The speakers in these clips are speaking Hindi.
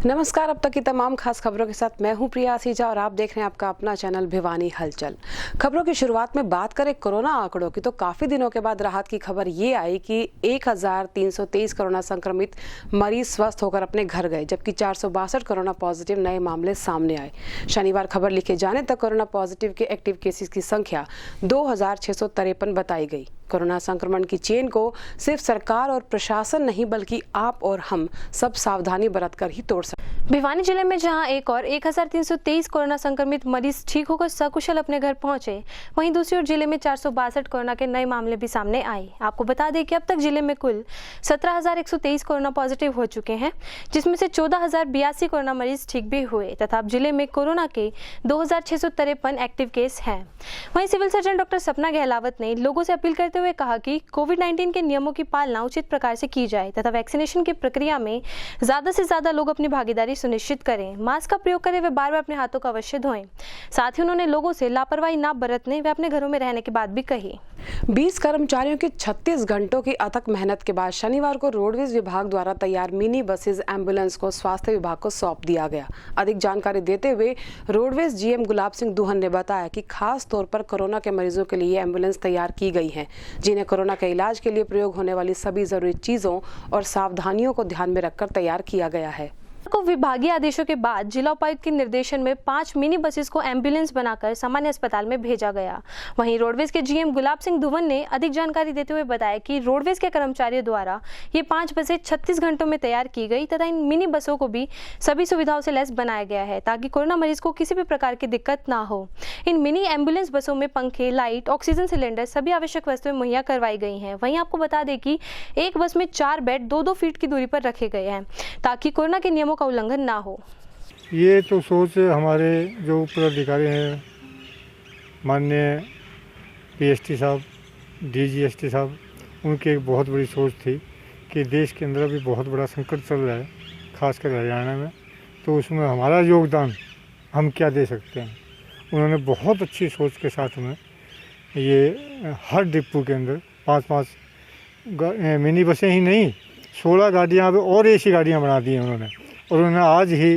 नमस्कार। अब तक की तमाम खास खबरों के साथ मैं हूं प्रिया आसीजा और आप देख रहे हैं आपका अपना चैनल भिवानी हलचल। खबरों की शुरुआत में बात करें कोरोना आंकड़ों की, तो काफी दिनों के बाद राहत की खबर ये आई कि 1323 कोरोना संक्रमित मरीज स्वस्थ होकर अपने घर गए, जबकि 462 कोरोना पॉजिटिव नए मामले सामने आए। शनिवार खबर लिखे जाने तक कोरोना पॉजिटिव के एक्टिव केसेस की संख्या 2653 बताई गई। कोरोना संक्रमण की चेन को सिर्फ सरकार और प्रशासन नहीं बल्कि आप और हम सब सावधानी बरतकर ही तोड़ सकते हैं। भिवानी जिले में जहां एक और 1323 कोरोना संक्रमित मरीज ठीक होकर सकुशल अपने घर पहुंचे, वहीं दूसरी ओर जिले में 462 कोरोना के नए मामले भी सामने आए। आपको बता दें कि अब तक जिले में कुल 17,123 कोरोना पॉजिटिव हो चुके हैं, जिसमें से 14,082 कोरोना मरीज ठीक भी हुए तथा अब जिले में कोरोना के 2,653 एक्टिव केस हैं। वहीं सिविल सर्जन डॉक्टर सपना गहलावत ने लोगों से अपील करते हुए कहा कि कोविड-19 के नियमों की पालना उचित प्रकार से की जाए तथा वैक्सीनेशन की प्रक्रिया में ज्यादा से ज्यादा लोग अपनी भागीदारी सुनिश्चित करें, मास्क का प्रयोग करें व बार बार अपने हाथों का अवश्य धोएं। साथ ही उन्होंने लोगों से लापरवाही न बरतने व अपने घरों में रहने की बात भी कही। 20 कर्मचारियों की 36 घंटों की अथक मेहनत के बाद शनिवार को रोडवेज विभाग द्वारा तैयार मिनी बसेज एम्बुलेंस को स्वास्थ्य विभाग को सौंप दिया गया। अधिक जानकारी देते हुए रोडवेज जीएम गुलाब सिंह दुहन ने बताया कि खास तौर पर कोरोना के मरीजों के लिए एम्बुलेंस तैयार की गई है, जिन्हें कोरोना के इलाज के लिए प्रयोग होने वाली सभी जरूरी चीजों और सावधानियों को ध्यान में रखकर तैयार किया गया है। को विभागीय आदेशों के बाद जिला उपायुक्त के निर्देशन में 5 मिनी बसेस को एम्बुलेंस बनाकर सामान्य अस्पताल में भेजा गया। वहीं रोडवेज के जीएम गुलाब सिंह दुवन ने अधिक जानकारी देते हुए बताया कि रोडवेज के कर्मचारियों द्वारा ये 5 बसें 36 घंटों में तैयार की गई तथा इन मिनी बसों को भी सभी सुविधाओं से लैस बनाया गया है ताकि कोरोना मरीज को किसी भी प्रकार की दिक्कत ना हो। इन मिनी एम्बुलेंस बसों में पंखे, लाइट, ऑक्सीजन सिलेंडर, सभी आवश्यक वस्तुएं मुहैया करवाई गई हैं। वहीं आपको बता दें कि एक बस में 4 बेड 2-2 फीट की दूरी पर रखे गए हैं ताकि कोरोना के नियमों का उल्लंघन ना हो। ये तो सोच हमारे जो ऊपर अधिकारी हैं, माननीय पीएसटी साहब, डीजीएसटी साहब, उनकी एक बहुत बड़ी सोच थी कि देश के अंदर भी बहुत बड़ा संकट चल रहा है, खासकर हरियाणा में, तो उसमें हमारा योगदान हम क्या दे सकते हैं। उन्होंने बहुत अच्छी सोच के साथ में ये हर डिपो के अंदर 5-5 मिनी बसें ही नहीं 16 गाड़ियाँ और एसी गाड़ियाँ बना दी हैं उन्होंने। और उन्होंने आज ही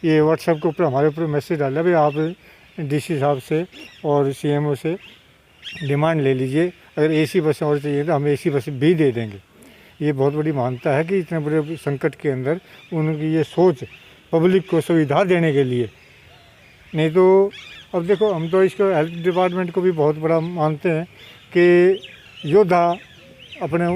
ये व्हाट्सएप के ऊपर हमारे ऊपर मैसेज डाला भी आप डीसी साहब से और सीएमओ से डिमांड ले लीजिए, अगर एसी बसें और चाहिए तो हम एसी बसें भी दे देंगे। ये बहुत बड़ी मान्यता है कि इतने बड़े संकट के अंदर उनकी ये सोच पब्लिक को सुविधा देने के लिए। नहीं तो अब देखो, हम तो इसको हेल्थ डिपार्टमेंट को भी बहुत बड़ा मानते हैं कि योद्धा अपने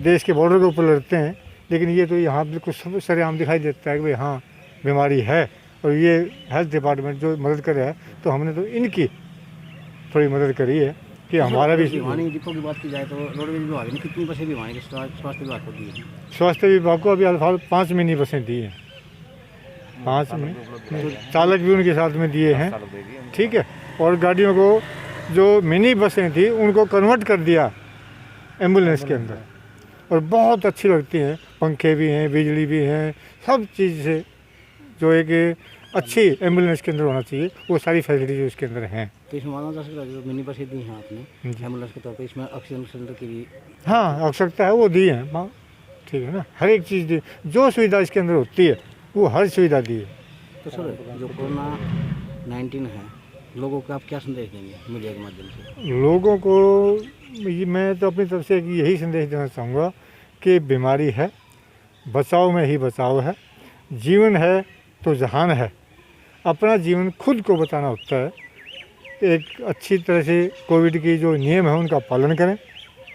देश के बॉर्डर के ऊपर लड़ते हैं, लेकिन ये तो यहाँ बिल्कुल सब सरेआम दिखाई देता है कि भाई हाँ बीमारी है और ये हेल्थ डिपार्टमेंट जो मदद कर रहा है, तो हमने तो इनकी थोड़ी मदद करी है कि हमारा भी। भिवानी डिपो की बात की जाए तो रोडवेज विभाग ने कितनी बसें भिवानी के स्वास्थ्य विभाग को दी है? स्वास्थ्य विभाग को अभी हाल 5 मिनी बसें दी हैं, 5 चालक भी उनके साथ में दिए हैं, ठीक है। और गाड़ियों को जो मिनी बसें थी उनको कन्वर्ट कर दिया एम्बुलेंस के अंदर, और बहुत अच्छी लगती हैं। पंखे भी हैं, बिजली भी हैं, सब चीज़ से जो एक अच्छी एम्बुलेंस के अंदर होना चाहिए वो सारी फैसिलिटीज उसके अंदर हैं। तो इसमें माना जा सकता है जो मिनी बसें दी हैं आपने एम्बुलेंस के तौर पर, इसमें ऑक्सीजन सिलेंडर की भी हाँ आवश्यकता है, वो दी है, ठीक है ना। हर एक चीज़ दी, जो सुविधा इसके अंदर होती है वो हर सुविधा दी है। तो सर, जो कोरोना-19 है, लोगों को आप क्या संदेश देंगे मीडिया के माध्यम से? लोगों को मैं तो अपनी तरफ से यही संदेश देना चाहूँगा कि बीमारी है, बचाव में ही बचाव है, जीवन है तो जहान है। अपना जीवन खुद को बचाना होता है। एक अच्छी तरह से कोविड की जो नियम है उनका पालन करें,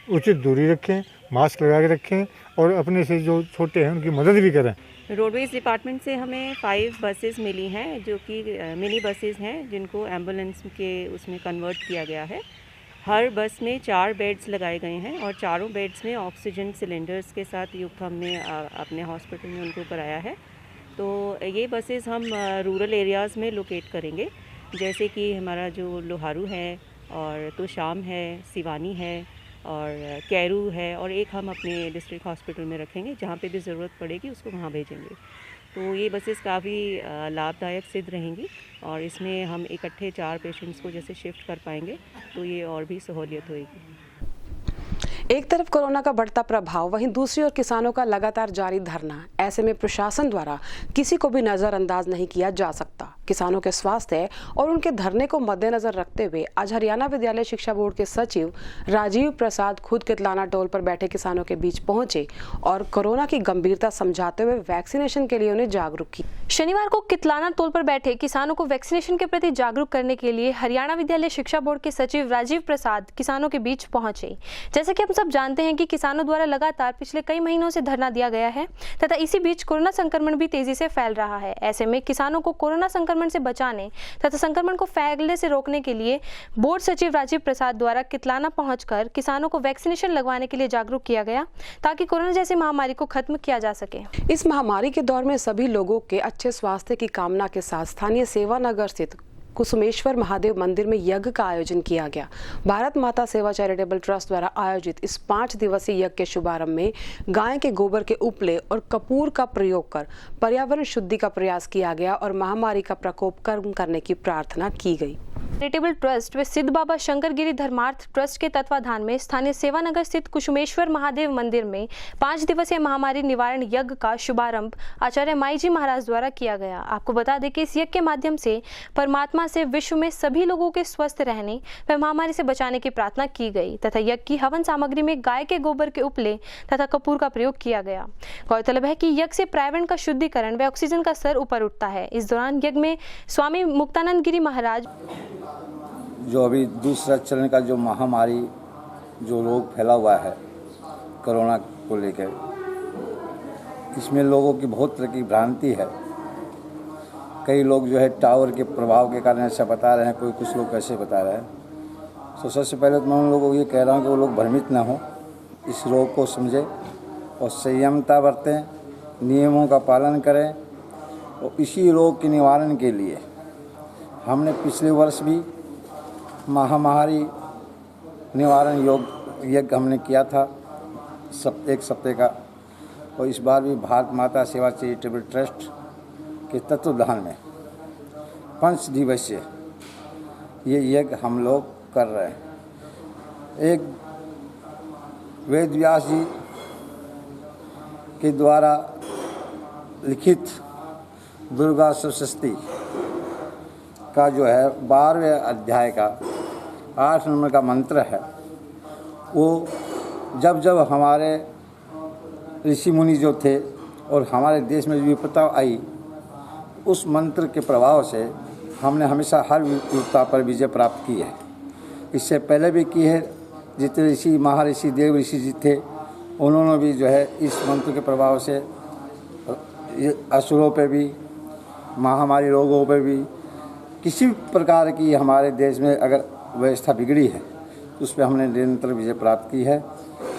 उचित दूरी रखें, मास्क लगा के रखें और अपने से जो छोटे हैं उनकी मदद भी करें। रोडवेज डिपार्टमेंट से हमें 5 बसेस मिली हैं जो कि मिनी बसेस हैं, जिनको एम्बुलेंस के उसमें कन्वर्ट किया गया है। हर बस में 4 बेड्स लगाए गए हैं और चारों बेड्स में ऑक्सीजन सिलेंडर्स के साथ युक्त हमने अपने हॉस्पिटल में उनको कराया है। तो ये बसेस हम रूरल एरियाज़ में लोकेट करेंगे, जैसे कि हमारा जो लोहारू है और तोशाम है, सिवानी है और कैरू है, और एक हम अपने डिस्ट्रिक्ट हॉस्पिटल में रखेंगे, जहाँ पे भी ज़रूरत पड़ेगी उसको वहाँ भेजेंगे। तो ये बसेस काफ़ी लाभदायक सिद्ध रहेंगी और इसमें हम इकट्ठे 4 पेशेंट्स को जैसे शिफ्ट कर पाएंगे तो ये और भी सहूलियत होगी। एक तरफ कोरोना का बढ़ता प्रभाव, वहीं दूसरी ओर किसानों का लगातार जारी धरना। ऐसे में प्रशासन द्वारा किसी को भी नजरअंदाज नहीं किया जा सकता। किसानों के स्वास्थ्य और उनके धरने को मद्देनजर रखते हुए आज हरियाणा विद्यालय शिक्षा बोर्ड के सचिव राजीव प्रसाद खुद कितलाना टोल पर बैठे किसानों के बीच पहुंचे और कोरोना की गंभीरता समझाते हुए वैक्सीनेशन के लिए उन्हें जागरूक किया। शनिवार को कितलाना टोल पर बैठे किसानों को वैक्सीनेशन के प्रति जागरूक करने के लिए हरियाणा विद्यालय शिक्षा बोर्ड के सचिव राजीव प्रसाद किसानों के बीच पहुंचे। जैसे कि हम सब जानते हैं कि किसानों द्वारा लगातार पिछले कई महीनों से धरना दिया गया है तथा इसी बीच कोरोना संक्रमण भी तेजी से फैल रहा है। ऐसे में किसानों को कोरोना संक्रमण से बचाने तथा संक्रमण को फैलने से रोकने के लिए बोर्ड सचिव राजीव प्रसाद द्वारा कितलाना पहुंचकर किसानों को वैक्सीनेशन लगवाने के लिए जागरूक किया गया ताकि कोरोना जैसी महामारी को खत्म किया जा सके। इस महामारी के दौर में सभी लोगों के अच्छे स्वास्थ्य की कामना के साथ स्थानीय सेवानगर स्थित कुसुमेश्वर महादेव मंदिर में यज्ञ का आयोजन किया गया। भारत माता सेवा चैरिटेबल ट्रस्ट द्वारा आयोजित इस 5 दिवसीय यज्ञ के शुभारंभ में गाय के गोबर के उपले और कपूर का प्रयोग कर पर्यावरण शुद्धि का प्रयास किया गया और महामारी का प्रकोप कम करने की प्रार्थना की गई। चैरिटेबल ट्रस्ट व सिद्ध बाबा शंकरगिरी धर्मार्थ ट्रस्ट के तत्वाधान में स्थानीय सेवानगर स्थित कुसुमेश्वर महादेव मंदिर में 5 दिवसीय महामारी निवारण यज्ञ का शुभारंभ आचार्य माई जी महाराज द्वारा किया गया। आपको बता दें कि इस यज्ञ के माध्यम से परमात्मा से विश्व में सभी लोगों के स्वस्थ रहने व महामारी से बचाने की प्रार्थना की गई तथा यज्ञ की हवन सामग्री में गाय के गोबर के उपले तथा कपूर का प्रयोग किया गया। गौरतलब है कि यज्ञ से पर्यावरण का शुद्धिकरण व ऑक्सीजन का स्तर ऊपर उठता है। इस दौरान यज्ञ में स्वामी मुक्तानंद गिरी महाराज जो अभी दूसरा चरण का जो महामारी जो रोग फैला हुआ है कोरोना को लेकर, इसमें लोगों की बहुत तरह की भ्रांति है। कई लोग जो है टावर के प्रभाव के कारण ऐसा बता रहे हैं, कोई कुछ लोग कैसे बता रहे हैं। तो सबसे पहले तो मैं उन लोगों को ये कह रहा हूँ कि वो लोग भ्रमित ना हो, इस रोग को समझें और संयमता बरतें, नियमों का पालन करें। और इसी रोग के निवारण के लिए हमने पिछले वर्ष भी महामारी निवारण यज्ञ हमने किया था एक सप्ताह का, और इस बार भी भारत माता सेवा चैरिटेबल ट्रस्ट के तत्वाधान में 5 दिवसीय ये यज्ञ हम लोग कर रहे हैं। एक वेद व्यास जी के द्वारा लिखित दुर्गा सप्तशती का जो है 12वें अध्याय का 8 नंबर का मंत्र है, वो जब जब हमारे ऋषि मुनि जो थे और हमारे देश में जो विपदा आई, उस मंत्र के प्रभाव से हमने हमेशा हर विपदा पर विजय प्राप्त की है। इससे पहले भी की है। जितने ऋषि महर्षि देव ऋषि जी थे, उन्होंने भी जो है इस मंत्र के प्रभाव से असुरों पे भी, महामारी रोगों पे भी, किसी प्रकार की हमारे देश में अगर व्यवस्था बिगड़ी है तो उस पर हमने निरंतर विजय प्राप्त की है।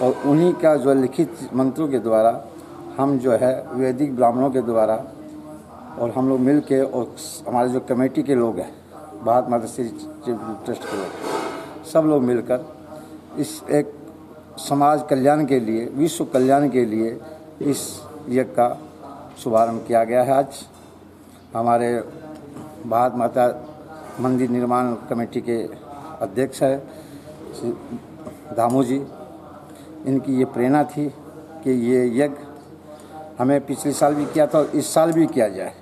और उन्हीं का जो लिखित मंत्रों के द्वारा हम जो है वैदिक ब्राह्मणों के द्वारा और हम लोग मिल के और हमारे जो कमेटी के लोग हैं, भारत माता चैरिटेबल ट्रस्ट के लोग, सब लोग मिलकर इस एक समाज कल्याण के लिए, विश्व कल्याण के लिए इस यज्ञ का शुभारंभ किया गया है। आज हमारे भारत माता मंदिर निर्माण कमेटी के अध्यक्ष है श्री दामू जी, इनकी ये प्रेरणा थी कि ये यज्ञ हमें पिछले साल भी किया था और इस साल भी किया जाए,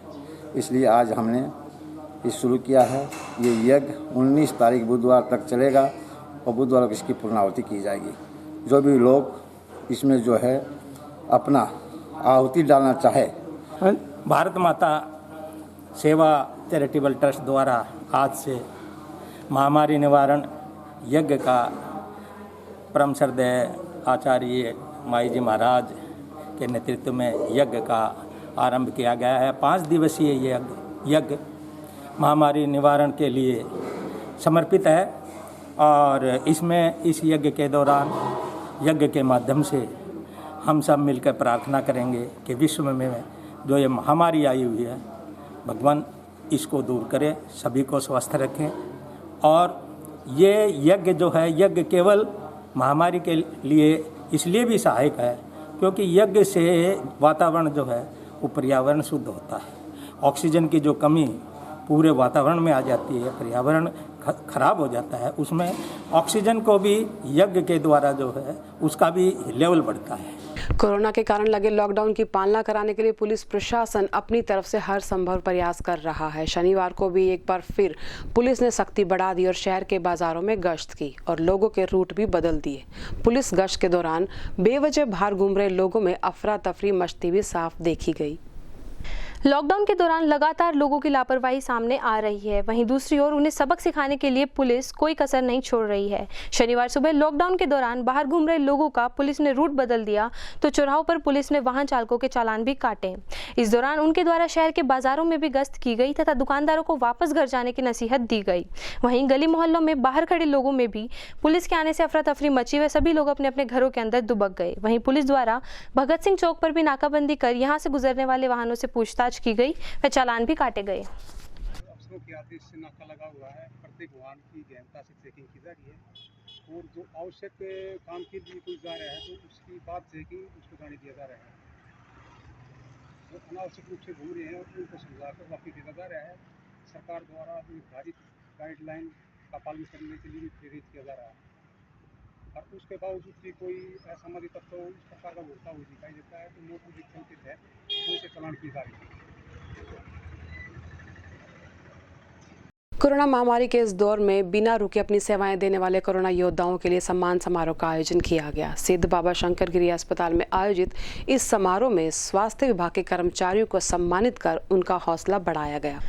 इसलिए आज हमने ये शुरू किया है। ये यज्ञ 19 तारीख बुधवार तक चलेगा और बुधवार को इसकी पूर्णाहुति की जाएगी। जो भी लोग इसमें जो है अपना आहुति डालना चाहे। भारत माता सेवा चैरिटेबल ट्रस्ट द्वारा आज से महामारी निवारण यज्ञ का परम श्रद्धेय आचार्य माई जी महाराज के नेतृत्व में यज्ञ का आरंभ किया गया है। 5 दिवसीय यज्ञ महामारी निवारण के लिए समर्पित है और इसमें इस यज्ञ के दौरान यज्ञ के माध्यम से हम सब मिलकर प्रार्थना करेंगे कि विश्व में जो ये महामारी आई हुई है, भगवान इसको दूर करे, सभी को स्वस्थ रखें। और ये यज्ञ जो है, यज्ञ केवल महामारी के लिए इसलिए भी सहायक है क्योंकि यज्ञ से वातावरण जो है वो पर्यावरण शुद्ध होता है। ऑक्सीजन की जो कमी पूरे वातावरण में आ जाती है, पर्यावरण खराब हो जाता है उसमें ऑक्सीजन को भी यज्ञ के द्वारा जो है उसका भी लेवल बढ़ता है। कोरोना के कारण लगे लॉकडाउन की पालना कराने के लिए पुलिस प्रशासन अपनी तरफ से हर संभव प्रयास कर रहा है। शनिवार को भी एक बार फिर पुलिस ने सख्ती बढ़ा दी और शहर के बाजारों में गश्त की और लोगों के रूट भी बदल दिए। पुलिस गश्त के दौरान बेवजह बाहर घूम रहे लोगों में अफरा तफरी मचती भी साफ देखी गई। लॉकडाउन के दौरान लगातार लोगों की लापरवाही सामने आ रही है, वहीं दूसरी ओर उन्हें सबक सिखाने के लिए पुलिस कोई कसर नहीं छोड़ रही है। शनिवार सुबह लॉकडाउन के दौरान बाहर घूम रहे लोगों का पुलिस ने रूट बदल दिया तो चौराहों पर पुलिस ने वाहन चालकों के चालान भी काटे। इस दौरान उनके द्वारा शहर के बाजारों में भी गश्त की गई तथा दुकानदारों को वापस घर जाने की नसीहत दी गई। वहीं गली मोहल्लों में बाहर खड़े लोगों में भी पुलिस के आने से अफरा तफरी मची व सभी लोग अपने अपने घरों के अंदर दुबक गए। वहीं पुलिस द्वारा भगत सिंह चौक पर भी नाकाबंदी कर यहां से गुजरने वाले वाहनों से पूछताछ की गई, चालान भी काटे गए। अफसरों के आदेश से नाका लगा हुआ है, प्रत्येक वाहन की गहनता से चेकिंग की जा रही है और जो आवश्यक काम के लिए कोई जा रहा है तो उसकी बात चेकिंग उसको जाने दिया जा रहा है। जो अनावश्यक रूप से घूम रहे हैं उनको समझाकर वापस भेजा जा रहा है। सरकार द्वारा निर्धारित गाइडलाइन का पालन करने के लिए प्रेरित किया जा रहा है और उसके बावजूद भी कोई असामाजिक तत्व इस प्रकार का घूमता हुआ दिखाई देता है तो मोटर व्हीकल के तहत उनसे चालान की जा रही है। कोरोना महामारी के इस दौर में बिना रुके अपनी सेवाएं देने वाले कोरोना योद्धाओं के लिए सम्मान समारोह का आयोजन किया गया। सिद्ध बाबा शंकरगिरी अस्पताल में आयोजित इस समारोह में स्वास्थ्य विभाग के कर्मचारियों को सम्मानित कर उनका हौसला बढ़ाया गया।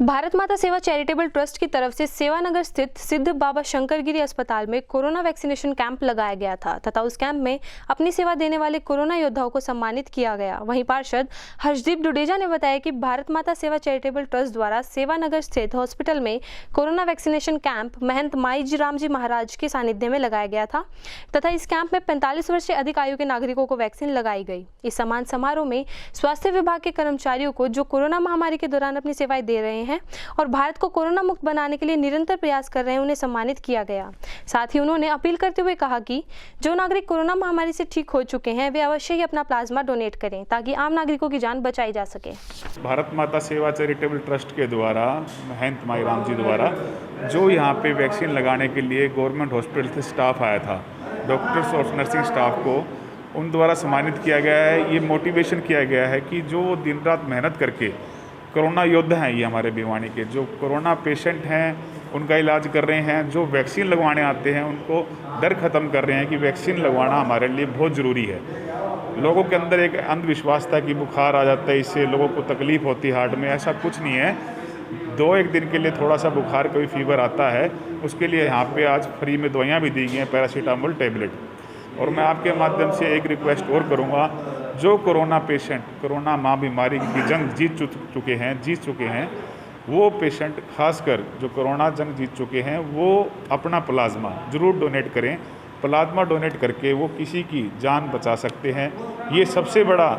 भारत माता सेवा चैरिटेबल ट्रस्ट की तरफ से सेवानगर स्थित सिद्ध बाबा शंकरगिरी अस्पताल में कोरोना वैक्सीनेशन कैंप लगाया गया था तथा उस कैंप में अपनी सेवा देने वाले कोरोना योद्धाओं को सम्मानित किया गया। वहीं पार्षद हर्षदीप डुडेजा ने बताया कि भारत माता सेवा चैरिटेबल ट्रस्ट द्वारा सेवानगर स्थित हॉस्पिटल में कोरोना वैक्सीनेशन कैंप महंत माई राम जी महाराज के सानिध्य में लगाया गया था तथा इस कैंप में 45 वर्ष से अधिक आयु के नागरिकों को वैक्सीन लगाई गई। इस सम्मान समारोह में स्वास्थ्य विभाग के कर्मचारियों को जो कोरोना महामारी के दौरान अपनी सेवाएं दे रहे हैं और भारत को कोरोना मुक्त बनाने के लिए निरंतर प्रयास कर रहे हैं उन्हें सम्मानित किया गया। साथ ही उन्होंने अपील करते हुए कहा कि जो नागरिक कोरोना महामारी से ठीक हो चुके हैं वे अवश्य ही अपना प्लाज्मा डोनेट करें ताकि आम नागरिकों की जान बचाई जा सके। भारत माता सेवा चैरिटेबल ट्रस्ट के द्वारा महंत माई राम जी द्वारा जो यहाँ पे वैक्सीन लगाने के लिए गवर्नमेंट हॉस्पिटल से स्टाफ आया था, डॉक्टर्स और नर्सिंग स्टाफ को उन द्वारा सम्मानित किया गया है। ये मोटिवेशन किया गया है कि जो दिन रात मेहनत करके कोरोना योद्धा हैं, ये हमारे भिवानी के जो कोरोना पेशेंट हैं उनका इलाज कर रहे हैं, जो वैक्सीन लगवाने आते हैं उनको डर ख़त्म कर रहे हैं कि वैक्सीन लगवाना हमारे लिए बहुत ज़रूरी है। लोगों के अंदर एक अंधविश्वास था कि बुखार आ जाता है, इससे लोगों को तकलीफ़ होती है हार्ट में। ऐसा कुछ नहीं है। 2-1 दिन के लिए थोड़ा सा बुखार कोई फीवर आता है उसके लिए यहाँ पे आज फ्री में दवाइयाँ भी दी गई हैं, पैरासीटामोल टैबलेट। और मैं आपके माध्यम से एक रिक्वेस्ट और करूँगा, जो कोरोना पेशेंट कोरोना महाबीमारी की जंग जीत चुके हैं वो पेशेंट खासकर जो कोरोना जंग जीत चुके हैं वो अपना प्लाज्मा ज़रूर डोनेट करें। प्लाज्मा डोनेट करके वो किसी की जान बचा सकते हैं। ये सबसे बड़ा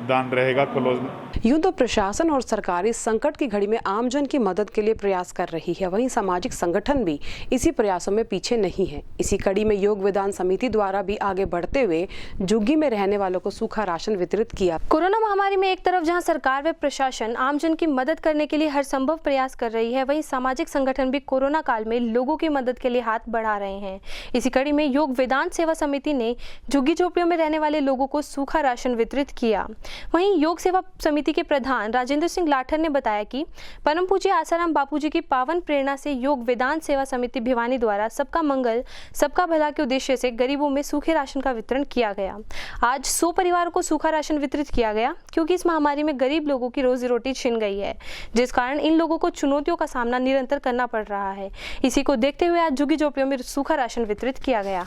दान रहेगा क्लोज। यूं तो प्रशासन और सरकार इस संकट की घड़ी में आमजन की मदद के लिए प्रयास कर रही है, वहीं सामाजिक संगठन भी इसी प्रयासों में पीछे नहीं है। इसी कड़ी में योग विधान समिति द्वारा भी आगे बढ़ते हुए झुग्गी में रहने वालों को सूखा राशन वितरित किया। कोरोना महामारी में एक तरफ जहां सरकार व प्रशासन आमजन की मदद करने के लिए हर संभव प्रयास कर रही है, वहीं सामाजिक संगठन भी कोरोना काल में लोगों की मदद के लिए हाथ बढ़ा रहे हैं। इसी कड़ी में योग वेदांत सेवा समिति ने झुग्गी झोपड़ियों में रहने वाले लोगों को सूखा राशन वितरित किया। वहीं योग सेवा समिति के प्रधान राजेंद्र सिंह लाठर ने बताया कि परम पूज्य आसाराम बापूजी की पावन प्रेरणा से योग वेदांत सेवा समिति भिवानी द्वारा सबका मंगल सबका भला के उद्देश्य से गरीबों में सूखे राशन का वितरण किया गया। आज 100 परिवारों को सूखा राशन वितरित किया गया क्योंकि इस महामारी में गरीब लोगों की रोजी रोटी छिन गई है, जिस कारण इन लोगों को चुनौतियों का सामना निरंतर करना पड़ रहा है। इसी को देखते हुए आज झुग्गी झोपड़ियों में सूखा राशन वितरित किया गया।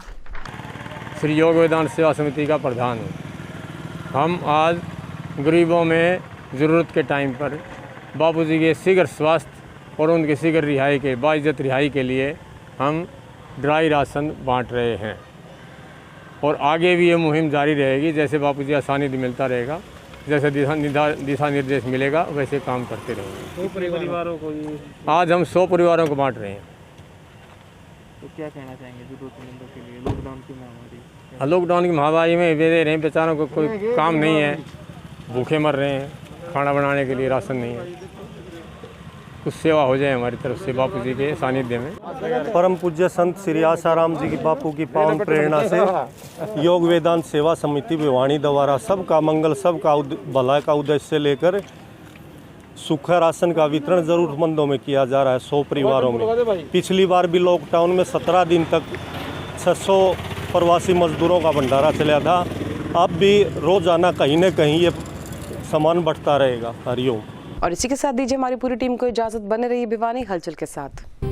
श्री योग वेदांत सेवा समिति का प्रधान हूँ। हम आज गरीबों में ज़रूरत के टाइम पर बापूजी के शीघ्र स्वास्थ्य और उनके शीघ्र रिहाई के बाइज्जत रिहाई के लिए हम ड्राई राशन बांट रहे हैं और आगे भी ये मुहिम जारी रहेगी। जैसे बापूजी का सानिध्य मिलता रहेगा, जैसे दिशा निर्देश मिलेगा वैसे काम करते रहेंगे। 100 परिवारों को आज हम 100 परिवारों को बांट रहे हैं। तो क्या कहना चाहेंगे जो 2-3 दिनों के लिए लॉकडाउन की महामारी लॉकडाउन की महामारी में दे रहे हैं, बेचारों को कोई काम नहीं है, भूखे मर रहे हैं, खाना बनाने के लिए राशन नहीं है। कुछ सेवा हो जाए हमारी तरफ से बापू जी के सानिध्य में। परम पूज्य संत श्री आसाराम जी की बापू की पावन प्रेरणा से योग वेदांत सेवा समिति भिवानी द्वारा सबका मंगल, सबका भलाई का उद्देश्य लेकर सूखा राशन का वितरण जरूरतमंदों में किया जा रहा है 100 परिवारों में। पिछली बार भी लॉकडाउन में 17 दिन तक 600 प्रवासी मजदूरों का भंडारा चला था। अब भी रोजाना कहीं न कहीं ये सामान बढ़ता रहेगा। हरिओम। और इसी के साथ दीजिए हमारी पूरी टीम को इजाजत, बने रहिए भिवानी हलचल के साथ।